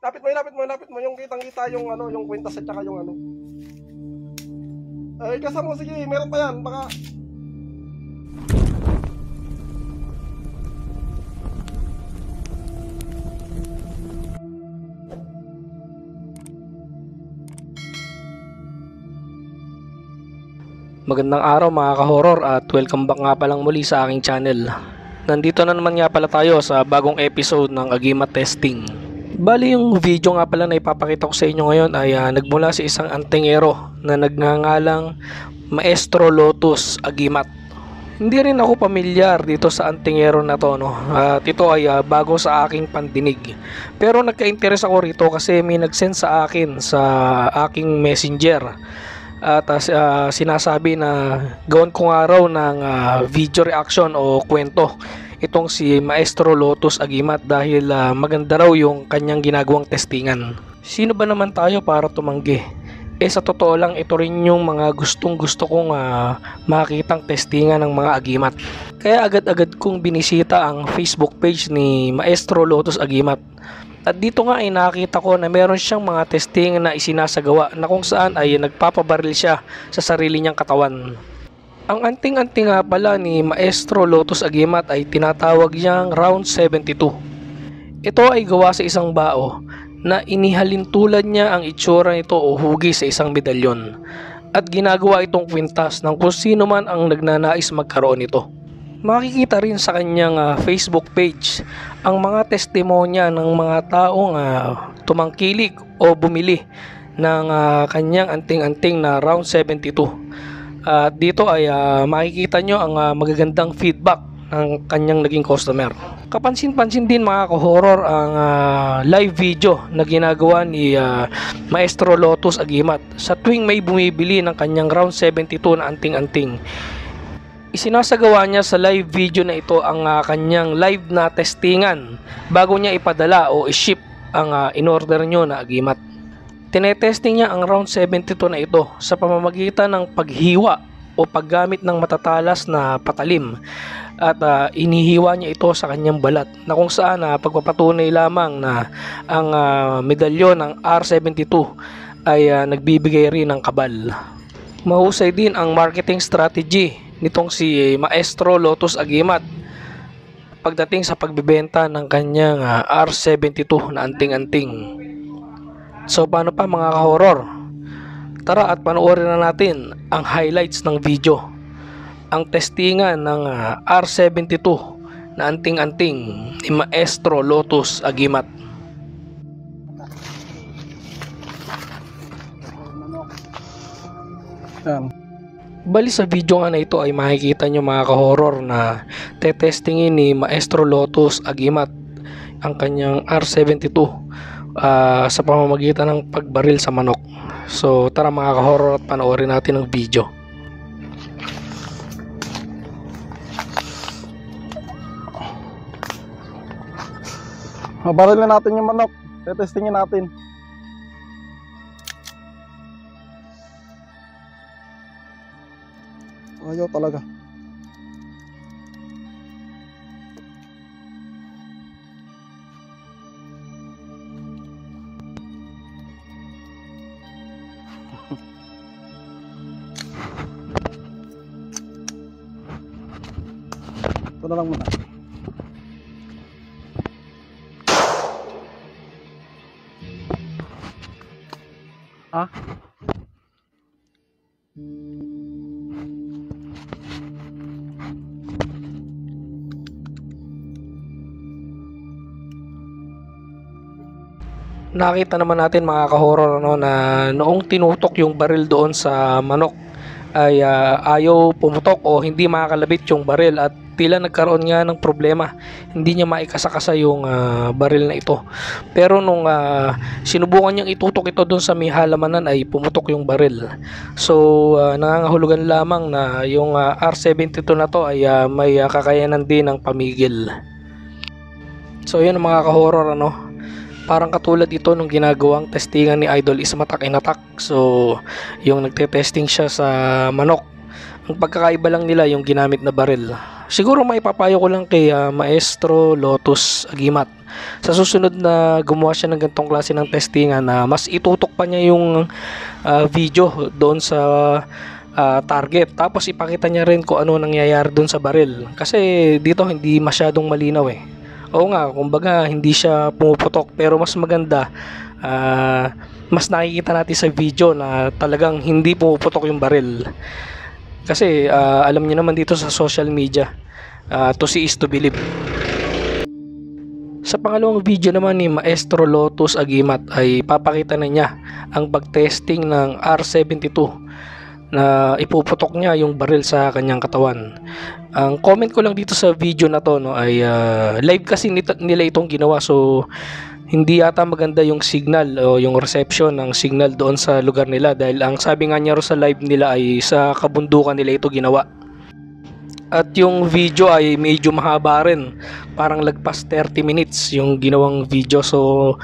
Lapit mo yung kitang-kita yung ano, yung kwintas at saka yung ano. Ay, kasama mo, sige, meron pa yan, baka. Magandang araw mga ka-horror at welcome back nga palang muli sa aking channel. Nandito na naman nga pala tayo sa bagong episode ng Agimat Testing. Bali yung video nga pala na ipapakita ko sa inyo ngayon ay nagmula sa isang antingero na nagngangalang Maestro Lotus Agimat. Hindi rin ako pamilyar dito sa antingero na to, no? At ito ay bago sa aking pandinig. Pero nagka-interest ako rito kasi may nag-send sa akin sa aking messenger. At sinasabi na gawin ko nga raw ng video reaction o kwento itong si Maestro Lotus Agimat dahil maganda raw yung kanyang ginagawang testingan. Sino ba naman tayo para tumanggi? Sa totoo lang ito rin yung mga gustong gusto kong makitang testingan ng mga agimat. Kaya agad-agad kong binisita ang Facebook page ni Maestro Lotus Agimat. At dito nga ay nakita ko na meron siyang mga testing na isinasagawa na kung saan ay nagpapabaril siya sa sarili niyang katawan. Ang anting-anting nga pala ni Maestro Lotus Agimat ay tinatawag niyang Round 72. Ito ay gawa sa isang bao na inihalintulad niya ang itsura nito o hugis sa isang medalyon. At ginagawa itong kwintas ng kung sino man ang nagnanais magkaroon nito. Makikita rin sa kanyang Facebook page ang mga testimonya ng mga taong tumangkilik o bumili ng kanyang anting-anting na Round 72. At dito ay makikita nyo ang magagandang feedback ng kanyang naging customer. Kapansin-pansin din mga ka-horror ang live video na ginagawa ni Maestro Lotus Agimat sa tuwing may bumibili ng kanyang Round 72 na anting-anting. Isinasagawa niya sa live video na ito ang kanyang live na testingan bago niya ipadala o i-ship ang in-order nyo na agimat. Tinetesting niya ang Round 72 na ito sa pamamagitan ng paghiwa o paggamit ng matatalas na patalim at inihiwa niya ito sa kanyang balat na kung saan pagpapatunay lamang na ang medalyon ng R72 ay nagbibigay rin ng kabal. Mahusay din ang marketing strategy nitong si Maestro Lotus Agimat pagdating sa pagbebenta ng kanyang R72 na anting-anting. So paano pa mga ka-horror? Tara at panoorin na natin ang highlights ng video. Ang testingan ng R72 na anting-anting ni Maestro Lotus Agimat. Bali sa video nga na ito ay makikita nyo mga ka-horror na tetestingin ni Maestro Lotus Agimat ang kanyang R72 sa pamamagitan ng pagbaril sa manok. So tara mga ka-horror at panoorin natin ang video. Baril na natin yung manok, tetestingin natin. Ayaw talaga. Ito na lang muna. Nakita naman natin mga ka-horror na noong tinutok yung baril doon sa manok ay ayaw pumutok o hindi makakalabit yung baril at tila nagkaroon nga ng problema, hindi niya maikasakasa yung baril na ito. Pero nung sinubukan niyang itutok ito doon sa may halamanan ay pumutok yung baril. So nangangahulugan lamang na yung R72 na to ay may kakayanan din ng pamigil. So yun mga ka-horror, parang katulad ito nung ginagawang testingan ni Idol Ismatak Inatak. So yung nagte-testing siya sa manok, ang pagkakaiba lang nila yung ginamit na baril. Siguro maipapayo ko lang kay Maestro Lotus Agimat. Sa susunod na gumawa siya ng ganitong klase ng testingan na mas itutok pa niya yung video doon sa target. Tapos ipakita niya rin kung ano nangyayari doon sa baril. Kasi dito hindi masyadong malinaw eh. Oo nga, kumbaga hindi siya pumuputok, pero mas maganda mas nakikita natin sa video na talagang hindi pumuputok yung baril. Kasi alam niyo naman dito sa social media, to see is to believe. Sa pangalawang video naman ni Maestro Lotus Agimat ay papakita na niya ang pagtesting ng R72 na ipuputok niya yung baril sa kanyang katawan. Ang comment ko lang dito sa video na to no, ay live kasi nila itong ginawa, so hindi yata maganda yung signal o yung reception ng signal doon sa lugar nila, dahil ang sabi nga niya sa live nila ay sa kabundukan nila ito ginawa. At yung video ay medyo mahaba rin, parang lagpas 30 minutes yung ginawang video, so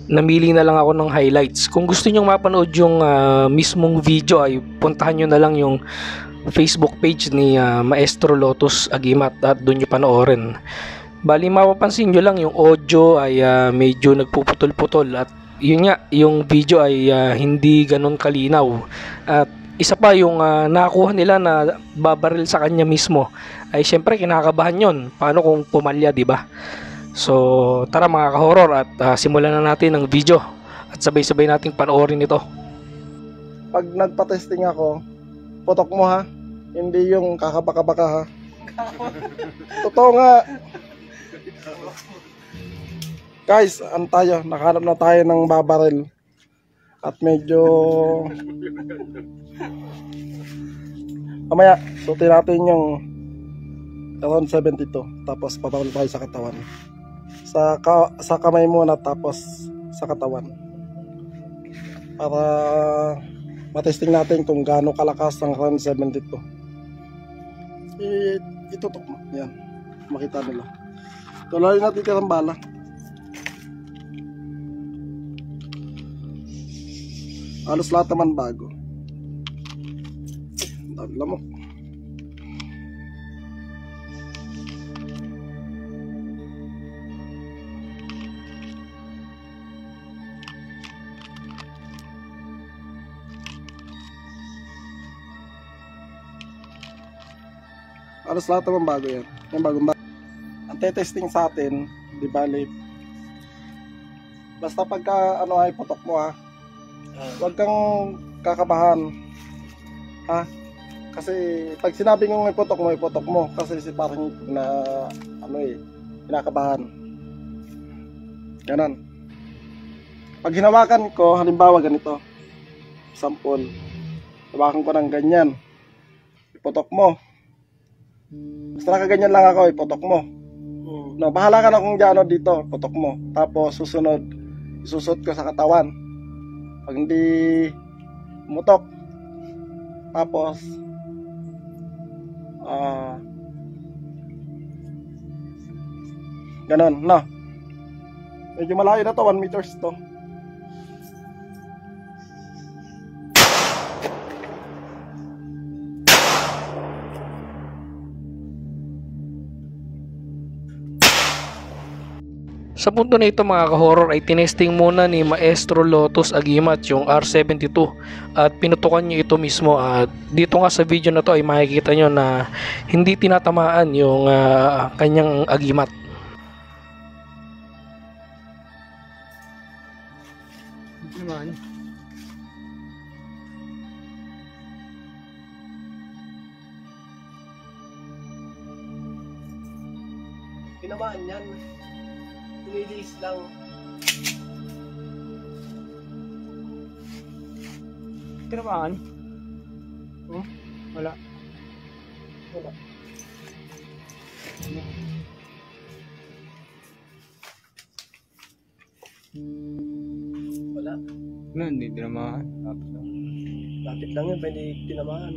namili na lang ako ng highlights. Kung gusto niyo mapanood yung mismong video ay puntahan niyo na lang yung Facebook page ni Maestro Lotus Agimat at doon niyo panoorin. Bali mapapansin niyo lang yung audio ay medyo nagpuputol-putol, at yun nga, yung video ay hindi ganun kalinaw. At isa pa yung nakuha nila na babaril sa kanya mismo ay syempre kinakabahan yon. Paano kung pumalya, di ba? So tara mga ka-horror, at simulan na natin ang video at sabay-sabay nating panoorin ito. Pag nagpa-testing ako, putok mo ha. Hindi yung kakabaka-baka ha. Totoo nga. Guys, tayo, nakahanap na tayo ng babaril. At medyo mamaya, suotin natin yung around 72. Tapos pabaril tayo sa katawan. Sa kamay muna, tapos sa katawan. Para matesting natin kung gaano kalakas ang round 72. Itutok mo. Yan. Makita nila. Tuloy natin ng bala. Halos lahat naman bago. Dami lamok. Halos lahat naman bago yan. Yung bagong bago. Ang testing sa atin, di bali, basta pagka ano ay putok mo ha, huwag kang kakabahan ha, kasi pag sinabi ng iputok mo kasi si parang na ano kinakabahan. Ganon. Pag hinawakan ko, halimbawa ganito, sample, hawakan ko ng ganyan, iputok mo. Basta nakaganyan lang ako, iputok mo. No, bahala ka na kung gaano dito, putok mo. Tapos susunod, isusot ko sa katawan. Pag hindi mutok, tapos ganon, no. Medyo malayo na to, 1 meters to. Sa punto na ito mga ka-horror ay tinesting muna ni Maestro Lotus Agimat yung R72 at pinutukan niya ito mismo. Dito nga sa video na to ay makikita nyo na hindi tinatamaan yung kanyang agimat. Naman. Tinamaan yan. Tumilis lang. Tinamaan? Wala. Wala. Wala. No, hindi tinamaan. Lapit lang yun, pwede tinamaan.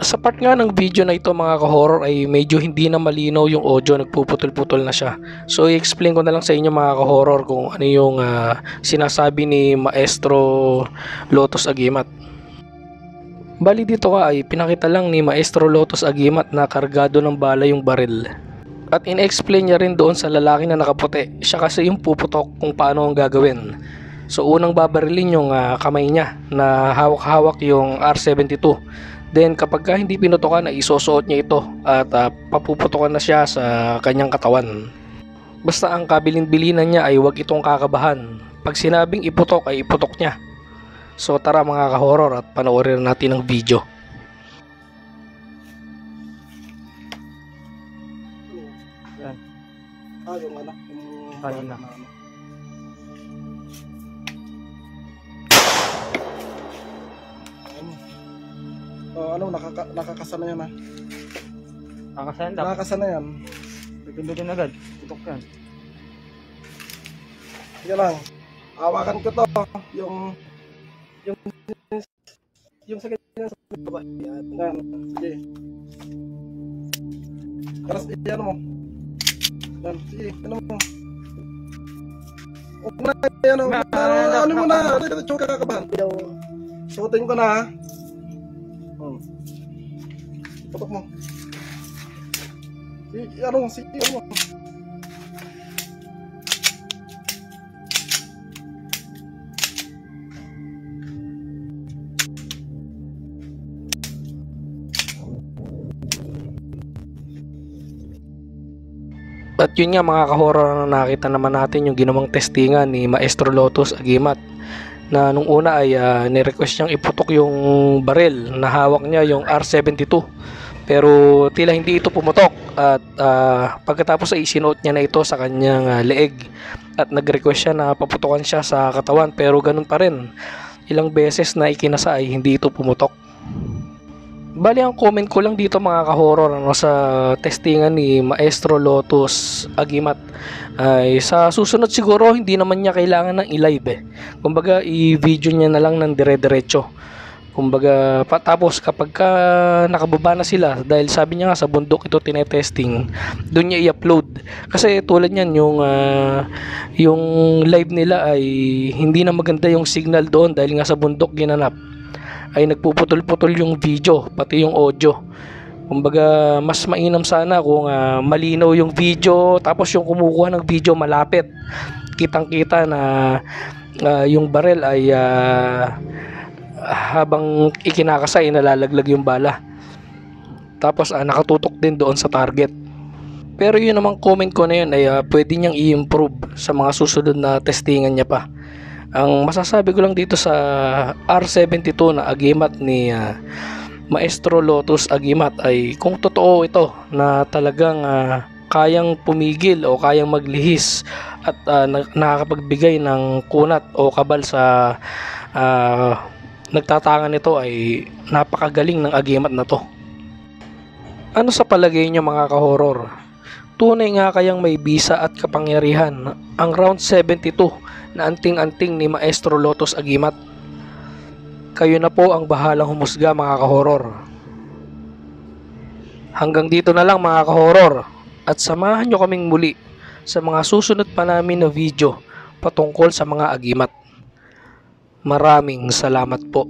Sa part nga ng video na ito mga ka-horror ay medyo hindi na malinaw yung audio, nagpuputol-putol na siya. So i-explain ko na lang sa inyo mga ka-horror kung ano yung sinasabi ni Maestro Lotus Agimat. Bali dito ka ay pinakita lang ni Maestro Lotus Agimat na kargado ng bala yung baril. At in-explain niya rin doon sa lalaki na nakaputi. Siya kasi yung puputok kung paano ang gagawin. So unang babarilin yung kamay niya na hawak-hawak yung R72. Then kapag hindi pinutokan ay isusuot niya ito at papuputokan na siya sa kanyang katawan. Basta ang kabilin-bilinan niya ay huwag itong kakabahan. Pag sinabing iputok ay iputok niya. So tara mga ka-horror at panoorin natin ang video. Yan. Yung ano? Yung Kanina. Ano, nakakasana yan Nakakasayan dapat. Nakakasana yan. Pipindutin agad. Tutok yan. Sige lang. Hawakan ko to. Yung sa ganyan sa baba. Yan. Sige. Karas, yan mo. Yan. Sige, ano mo. Huwag mo na, yan o. Ano mo na. Tsaka kakabahan. Suotin ko na ha. Putok mo. Sige, ano mo. At yun nga mga ka-horror, na nakita naman natin yung ginawang testingan ni Maestro Lotus Agimat na nung una ay ni-request niyang iputok yung baril na hawak niya yung R72 pero tila hindi ito pumutok at pagkatapos ay isinuot niya na ito sa kanyang leeg at nag-request siya na paputokan siya sa katawan pero ganun pa rin, ilang beses na ikinasa ay hindi ito pumutok. Bali ang comment ko lang dito mga ka-horror sa testingan ni Maestro Lotus Agimat ay sa susunod siguro hindi naman niya kailangan ng i-live kumbaga i-video niya na lang ng dire-diretso. Kumbaga tapos kapag nakababa na sila dahil sabi niya nga sa bundok ito tinetesting, doon niya i-upload kasi tulad niyan yung live nila ay hindi na maganda yung signal doon dahil nga sa bundok ginanap ay nagpuputol-putol yung video pati yung audio. Kumbaga mas mainam sana kung malinaw yung video tapos yung kumukuha ng video malapit, kitang-kita na yung barel ay habang ikinakasay nalalaglag yung bala tapos nakatutok din doon sa target. Pero yun namang comment ko na yun ay pwede niyang i-improve sa mga susunod na testingan niya pa. Ang masasabi ko lang dito sa R72 na Agimat ni Maestro Lotus Agimat ay kung totoo ito na talagang kayang pumigil o kayang maglihis at nakakapagbigay ng kunat o kabal sa nagtatangan nito ay napakagaling ng Agimat na to. Ano sa palagay niyo mga ka-horror? Tunay nga kayang may bisa at kapangyarihan ang round 72 na anting-anting ni Maestro Lotus Agimat? Kayo na po ang bahalang humusga mga ka-horror. Hanggang dito na lang mga ka-horror at samahan nyo kaming muli sa mga susunod pa namin na video patungkol sa mga Agimat. Maraming salamat po.